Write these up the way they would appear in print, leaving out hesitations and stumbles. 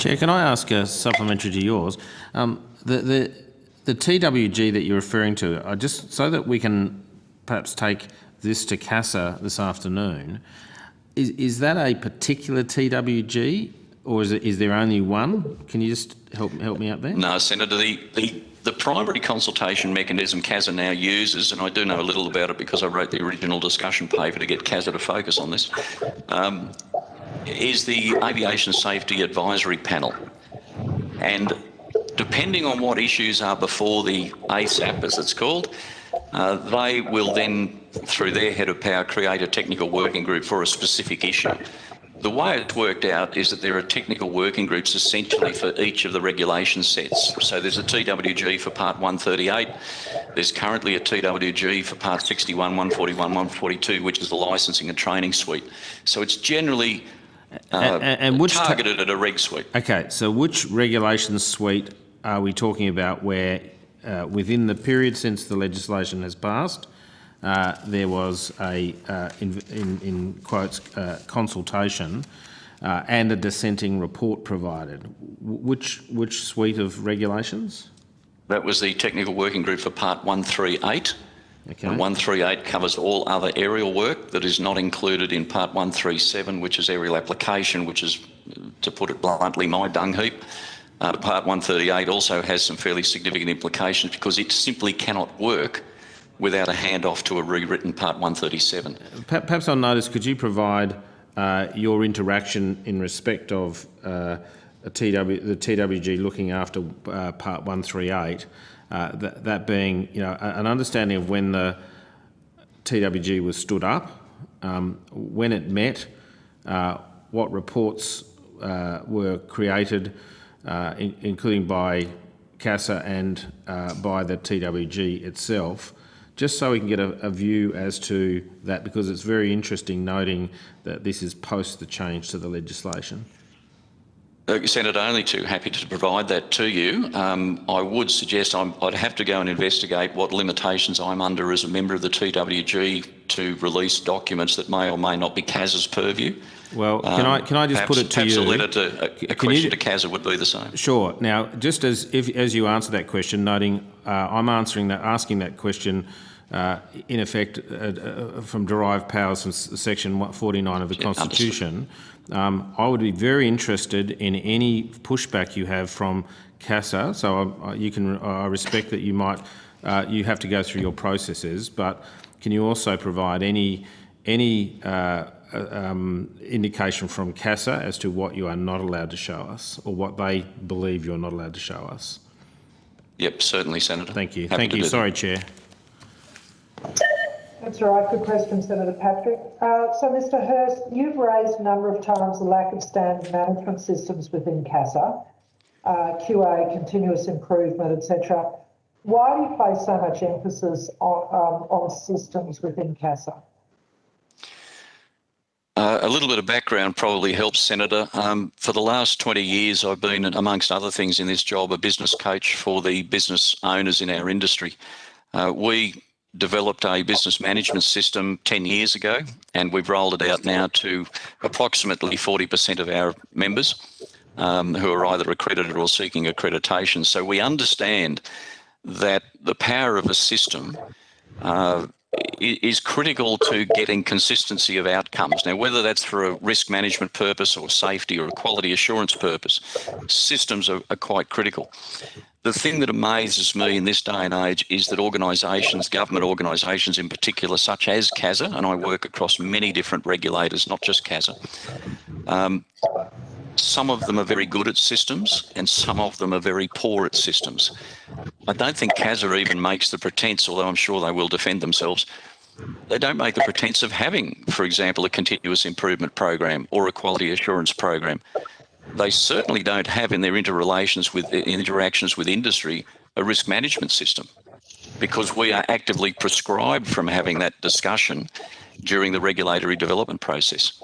Chair, can I ask a supplementary to yours? The TWG that you're referring to, just so that we can perhaps take this to CASA this afternoon, is that a particular TWG or is there only one? Can you just help me out there? No, Senator, the primary consultation mechanism CASA now uses, and I do know a little about it because I wrote the original discussion paper to get CASA to focus on this, is the Aviation Safety Advisory Panel. And depending on what issues are before the ASAP, as it's called, they will then, through their head of power, create a technical working group for a specific issue. The way it's worked out is that there are technical working groups essentially for each of the regulation sets. So there's a TWG for Part 138. There's currently a TWG for Part 61, 141, 142, which is the licensing and training suite. So it's generally targeted at a reg suite. Okay, so which regulation suite are we talking about where within the period since the legislation has passed, there was a, in quotes, consultation and a dissenting report provided? Which suite of regulations? That was the technical working group for Part 138. Okay. And 138 covers all other aerial work that is not included in Part 137, which is aerial application, which is, to put it bluntly, my dung heap. Part 138 also has some fairly significant implications because it simply cannot work without a handoff to a rewritten Part 137. Perhaps on notice, could you provide your interaction in respect of the TWG looking after Part 138, that being, an understanding of when the TWG was stood up, when it met, what reports were created, including by CASA and by the TWG itself, just so we can get a view as to that, because it's very interesting noting that this is post the change to the legislation. Senator, only too happy to provide that to you. I would suggest I'd have to go and investigate what limitations I'm under as a member of the TWG to release documents that may or may not be CASA's purview. Well, can I just put it to you? Perhaps a letter to a question to CASA would be the same. Sure. Now, just as you answer that question, noting I'm asking that question in effect from derived powers from Section 49 of the Constitution. I would be very interested in any pushback you have from CASA. So I respect that you might you have to go through your processes, but can you also provide any indication from CASA as to what you are not allowed to show us, or what they believe you're not allowed to show us? Yep, certainly, Senator. Thank you. Thank you. Sorry, Chair. That's all right. Good question, Senator Patrick. So, Mr. Hurst, you've raised a number of times the lack of standard management systems within CASA, QA, continuous improvement, etc. Why do you place so much emphasis on systems within CASA? A little bit of background probably helps, Senator. For the last 20 years, I've been, amongst other things in this job, a business coach for the business owners in our industry. We developed a business management system 10 years ago, and we've rolled it out now to approximately 40% of our members who are either accredited or seeking accreditation. So we understand that the power of a system is critical to getting consistency of outcomes. Now, whether that's for a risk management purpose or safety or a quality assurance purpose, systems are quite critical. The thing that amazes me in this day and age is that organisations, government organisations in particular, such as CASA, and I work across many different regulators, not just CASA, some of them are very good at systems and some of them are very poor at systems. I don't think CASA even makes the pretense, although I'm sure they will defend themselves, they don't make the pretense of having, for example, a continuous improvement program or a quality assurance program. They certainly don't have in their interactions with industry a risk management system, because we are actively prescribed from having that discussion during the regulatory development process.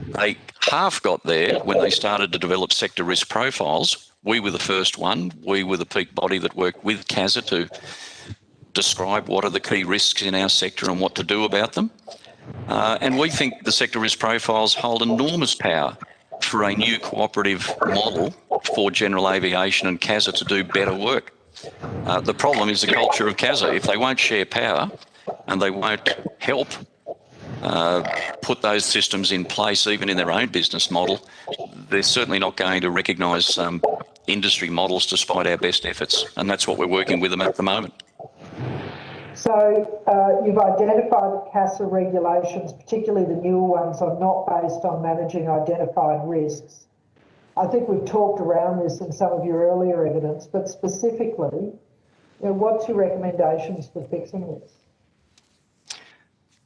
They half got there when they started to develop sector risk profiles. We were the first one. We were the peak body that worked with CASA to describe what are the key risks in our sector and what to do about them. And we think the sector risk profiles hold enormous power for a new cooperative model for general aviation and CASA to do better work. The problem is the culture of CASA. If they won't share power and they won't help put those systems in place, even in their own business model, they're certainly not going to recognise industry models despite our best efforts. And that's what we're working with them at the moment. So you've identified that CASA regulations, particularly the newer ones, are not based on managing identified risks. I think we've talked around this in some of your earlier evidence, but specifically, what's your recommendations for fixing this?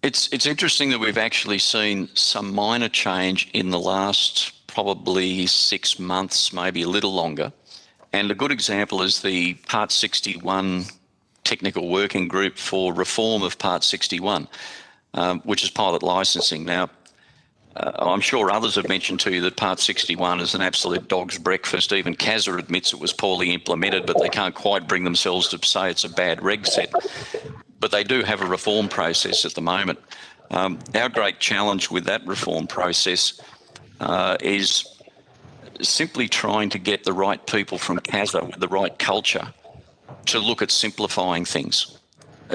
It's interesting that we've actually seen some minor change in the last probably 6 months, maybe a little longer. And a good example is the Part 61 Technical Working Group for reform of Part 61, which is pilot licensing. Now, I'm sure others have mentioned to you that Part 61 is an absolute dog's breakfast. Even CASA admits it was poorly implemented, but they can't quite bring themselves to say it's a bad reg set. But they do have a reform process at the moment. Our great challenge with that reform process is simply trying to get the right people from CASA with the right culture to look at simplifying things,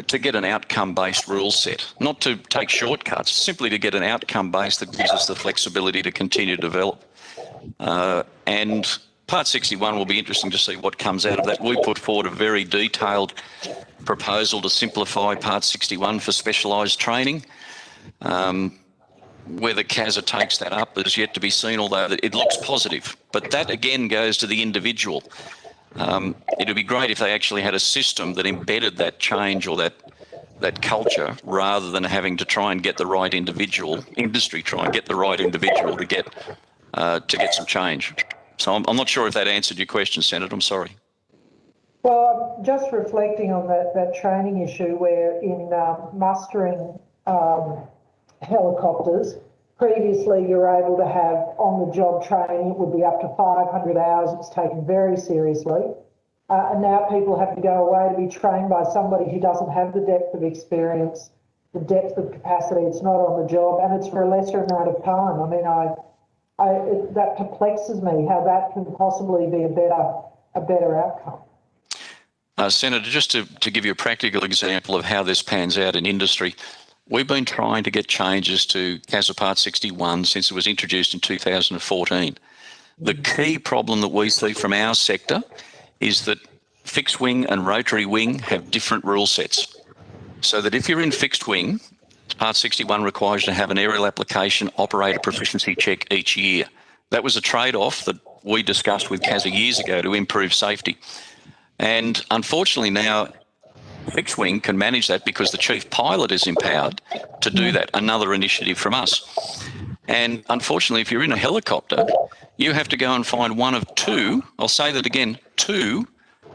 to get an outcome-based rule set, not to take shortcuts, simply to get an outcome base that gives us the flexibility to continue to develop. And Part 61 will be interesting to see what comes out of that. We put forward a very detailed proposal to simplify Part 61 for specialised training. Whether CASA takes that up is yet to be seen, although it looks positive. But that again goes to the individual. It would be great if they actually had a system that embedded that change or that culture, rather than having to try and get the right individual, try and get the right individual to get some change. So I'm not sure if that answered your question, Senator. I'm sorry. Well, I'm just reflecting on that training issue where in mustering helicopters, previously you were able to have on-the-job training. It would be up to 500 hours. It's taken very seriously. And now people have to go away to be trained by somebody who doesn't have the depth of experience, the depth of capacity. It's not on the job, and it's for a lesser amount of time. I mean, that perplexes me how that can possibly be a better outcome. Senator, just to give you a practical example of how this pans out in industry, we've been trying to get changes to CASA Part 61 since it was introduced in 2014. The key problem that we see from our sector is that fixed wing and rotary wing have different rule sets. So that if you're in fixed wing, Part 61 requires you to have an aerial application operator proficiency check each year. That was a trade-off that we discussed with CASA years ago to improve safety. And unfortunately now, fixed wing can manage that because the chief pilot is empowered to do that, another initiative from us. And unfortunately, if you're in a helicopter, you have to go and find one of two, I'll say that again, two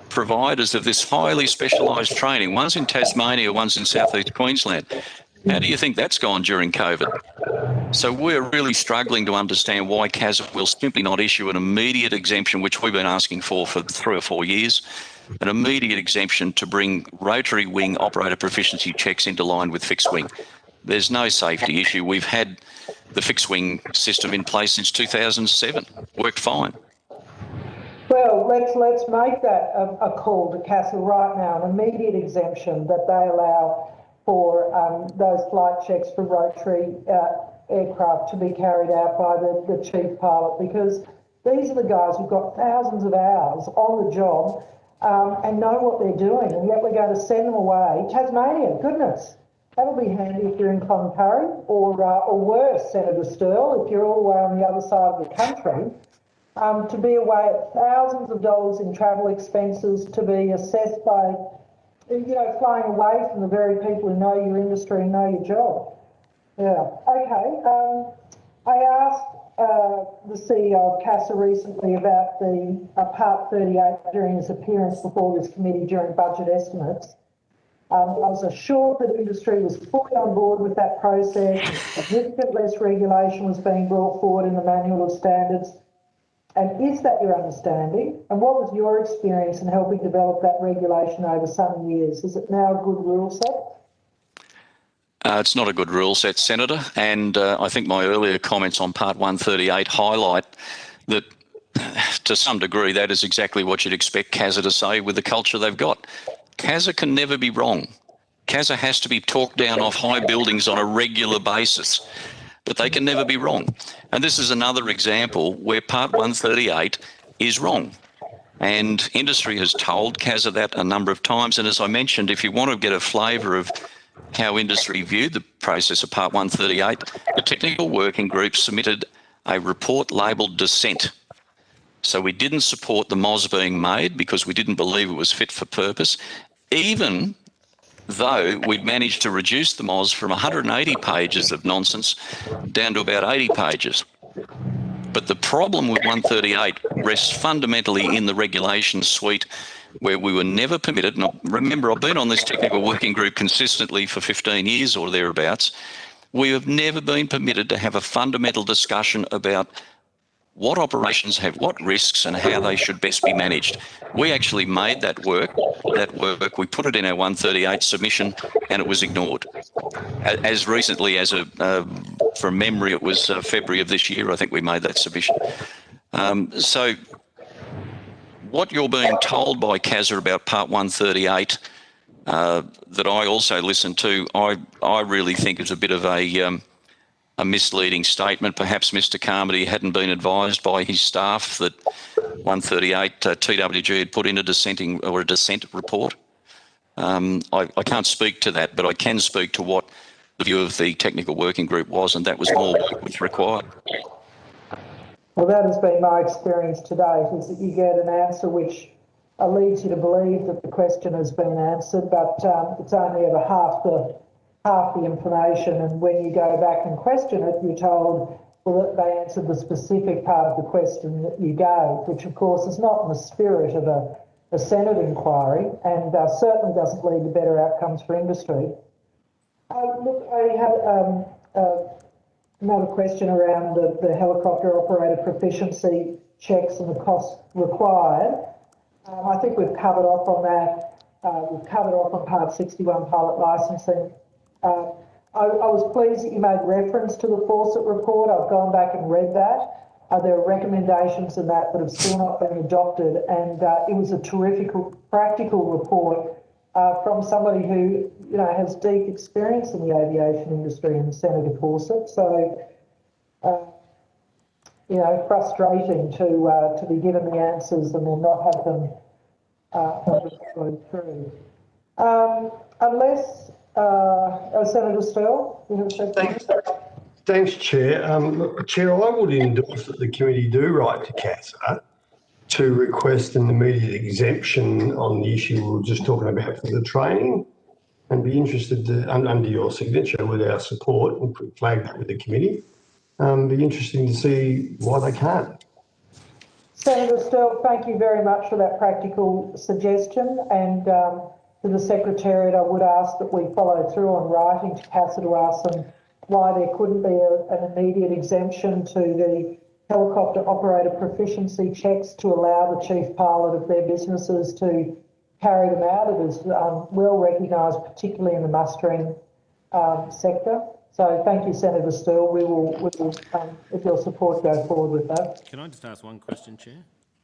providers of this highly specialised training. One's in Tasmania, one's in southeast Queensland. How do you think that's gone during COVID? So we're really struggling to understand why CASA will simply not issue an immediate exemption, which we've been asking for 3 or 4 years, an immediate exemption to bring rotary wing operator proficiency checks into line with fixed wing. There's no safety issue. We've had the fixed wing system in place since 2007. Worked fine. Well, let's make that a call to CASA right now, an immediate exemption that they allow for those flight checks for rotary aircraft to be carried out by the chief pilot, because these are the guys who've got thousands of hours on the job and know what they're doing, and yet we're going to send them away. Tasmania, goodness, that'll be handy if you're in Cloncurry, or worse, Senator Stirl, if you're all the way on the other side of the country, to be away at thousands of dollars in travel expenses, to be assessed by, flying away from the very people who know your industry and know your job. Yeah, okay. I asked the CEO of CASA recently about the Part 38 during his appearance before this committee during budget estimates. I was assured that industry was fully on board with that process. Significant less regulation was being brought forward in the Manual of Standards. And is that your understanding? And what was your experience in helping develop that regulation over some years? Is it now a good rule set? It's not a good rule set, Senator. And I think my earlier comments on Part 138 highlight that to some degree, that is exactly what you'd expect CASA to say with the culture they've got. CASA can never be wrong. CASA has to be talked down off high buildings on a regular basis, but they can never be wrong. And this is another example where Part 138 is wrong. And industry has told CASA that a number of times. And as I mentioned, if you want to get a flavour of how industry viewed the process of Part 138, the technical working group submitted a report labelled dissent. So we didn't support the MOS being made because we didn't believe it was fit for purpose, even though we'd managed to reduce the MOS from 180 pages of nonsense down to about 80 pages. But the problem with 138 rests fundamentally in the regulation suite, where we were never permitted. And remember, I've been on this technical working group consistently for 15 years or thereabouts. We have never been permitted to have a fundamental discussion about what operations have what risks and how they should best be managed. We actually made that work. We put it in our 138 submission, and it was ignored. As recently as, from memory, it was February of this year, I think we made that submission. So what you're being told by CASA about Part 138, that I also listened to, I really think is a bit of a misleading statement. Perhaps Mr. Carmody hadn't been advised by his staff that 138 TWG had put in a dissent report. I can't speak to that, but I can speak to what the view of the technical working group was, and that was more work was required. Well, that has been my experience to date, is that you get an answer which leads you to believe that the question has been answered, but it's only ever half the information, and when you go back and question it, you're told, well, that they answered the specific part of the question that you gave, which of course is not in the spirit of a Senate inquiry, and certainly doesn't lead to better outcomes for industry. Look, I have another question around the helicopter operator proficiency checks and the costs required. I think we've covered off on that. We've covered off on Part 61 pilot licensing. I was pleased that you made reference to the Fawcett report. I've gone back and read that. There are recommendations in that have still not been adopted, and it was a terrific practical report from somebody who has deep experience in the aviation industry, and Senator Fawcett. So, frustrating to be given the answers and then not have them go through. Unless Senator Sterle, you have a question? Thanks, Chair. Look, Chair, I would endorse that the committee do write to CASA to request an immediate exemption on the issue we were just talking about for the training, and be interested to, under your signature with our support, and flag that with the committee. Be interesting to see why they can't. Senator Sterle, thank you very much for that practical suggestion, and to the Secretariat, I would ask that we follow through on writing to CASA to ask them why there couldn't be an immediate exemption to the helicopter operator proficiency checks to allow the chief pilot of their businesses to carry them out. It is well recognised, particularly in the mustering sector. So thank you, Senator Sterle. We will with your support, go forward with that. Can I just ask one question, Chair?